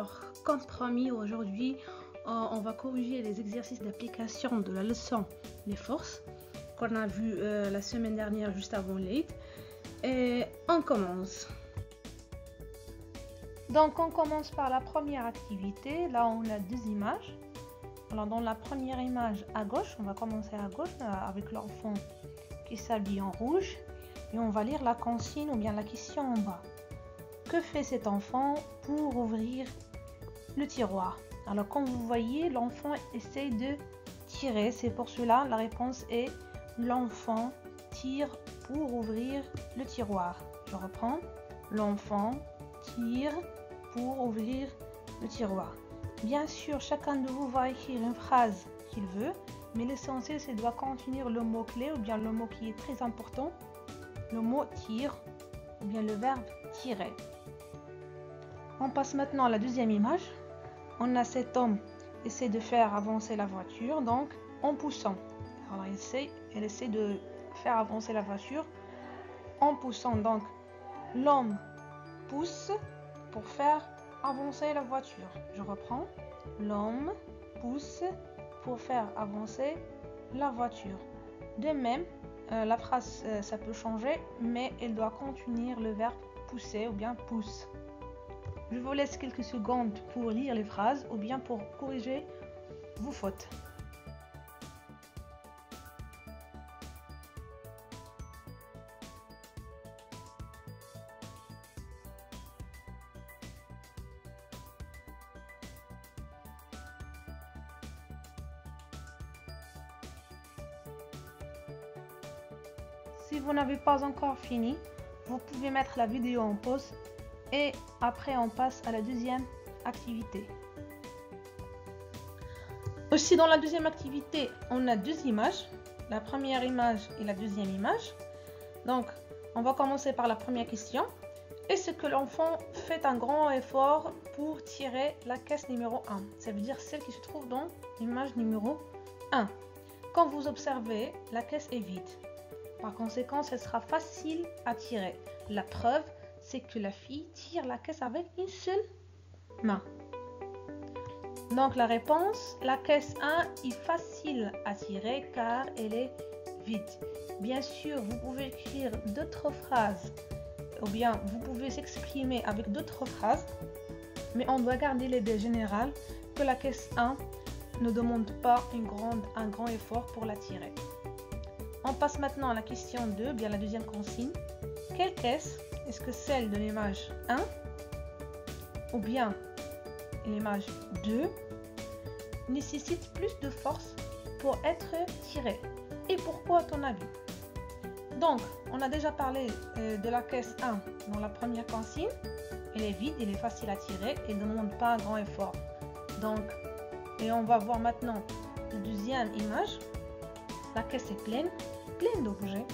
Alors, comme promis, aujourd'hui, on va corriger les exercices d'application de la leçon les forces qu'on a vu la semaine dernière juste avant l'Eid. Et on commence. Donc, on commence par la première activité. Là, on a deux images. Alors, dans la première image à gauche, on va commencer à gauche avec l'enfant qui s'habille en rouge. Et on va lire la consigne ou bien la question en bas. Que fait cet enfant pour ouvrir le tiroir? Alors, comme vous voyez, l'enfant essaye de tirer. C'est pour cela la réponse est l'enfant tire pour ouvrir le tiroir. Je reprends. L'enfant tire pour ouvrir le tiroir. Bien sûr, chacun de vous va écrire une phrase qu'il veut, mais l'essentiel, c'est doit contenir le mot-clé ou bien le mot qui est très important, le mot tire ou bien le verbe tirer. On passe maintenant à la deuxième image. On a cet homme qui essaie de faire avancer la voiture, donc en poussant. Alors, elle essaie de faire avancer la voiture en poussant. Donc, l'homme pousse pour faire avancer la voiture. Je reprends. L'homme pousse pour faire avancer la voiture. De même, la phrase, ça peut changer, mais elle doit contenir le verbe pousser ou bien pousse. Je vous laisse quelques secondes pour lire les phrases ou bien pour corriger vos fautes. Si vous n'avez pas encore fini, vous pouvez mettre la vidéo en pause et après on passe à la deuxième activité. Aussi dans la deuxième activité, on a deux images, la première image et la deuxième image. Donc on va commencer par la première question. Est-ce que l'enfant fait un grand effort pour tirer la caisse numéro 1? Ça veut dire celle qui se trouve dans l'image numéro 1. Quand vous observez, la caisse est vide. Par conséquent, ce sera facile à tirer. La preuve, c'est que la fille tire la caisse avec une seule main. Donc la réponse, la caisse 1 est facile à tirer car elle est vide. Bien sûr, vous pouvez écrire d'autres phrases ou bien vous pouvez s'exprimer avec d'autres phrases, mais on doit garder l'idée générale que la caisse 1 ne demande pas un grand effort pour la tirer. On passe maintenant à la question 2, bien la deuxième consigne. Quelle caisse? Est-ce que celle de l'image 1 ou bien l'image 2 nécessite plus de force pour être tirée? Et pourquoi à ton avis? Donc, on a déjà parlé de la caisse 1 dans la première consigne. Elle est vide, elle est facile à tirer et ne demande pas un grand effort. Donc, et on va voir maintenant la deuxième image. La caisse est pleine d'objets.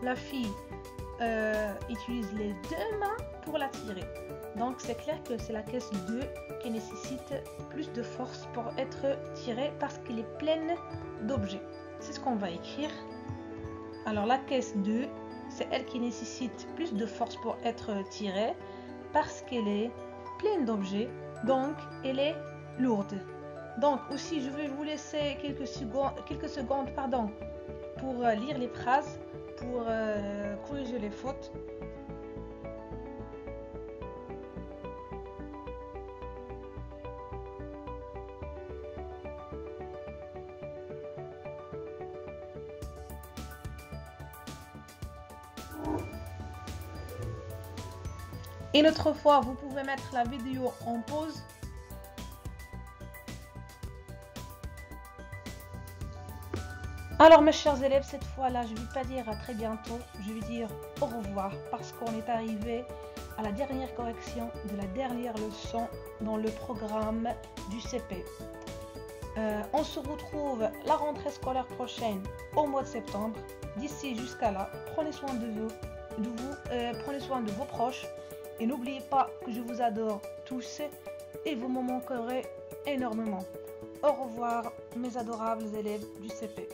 La fille utilise les deux mains pour la tirer. Donc c'est clair que c'est la caisse 2 qui nécessite plus de force pour être tirée parce qu'elle est pleine d'objets. C'est ce qu'on va écrire. Alors la caisse 2, c'est elle qui nécessite plus de force pour être tirée parce qu'elle est pleine d'objets, donc elle est lourde. Donc aussi je vais vous laisser quelques secondes pour lire les phrases, pour corriger les fautes. Une autre fois, vous pouvez mettre la vidéo en pause. Alors mes chers élèves, cette fois-là, je ne vais pas dire à très bientôt, je vais dire au revoir parce qu'on est arrivé à la dernière correction de la dernière leçon dans le programme du CP. On se retrouve la rentrée scolaire prochaine au mois de septembre. D'ici jusqu'à là, prenez soin de vous, prenez soin de vos proches et n'oubliez pas que je vous adore tous et vous me manquerez énormément. Au revoir mes adorables élèves du CP.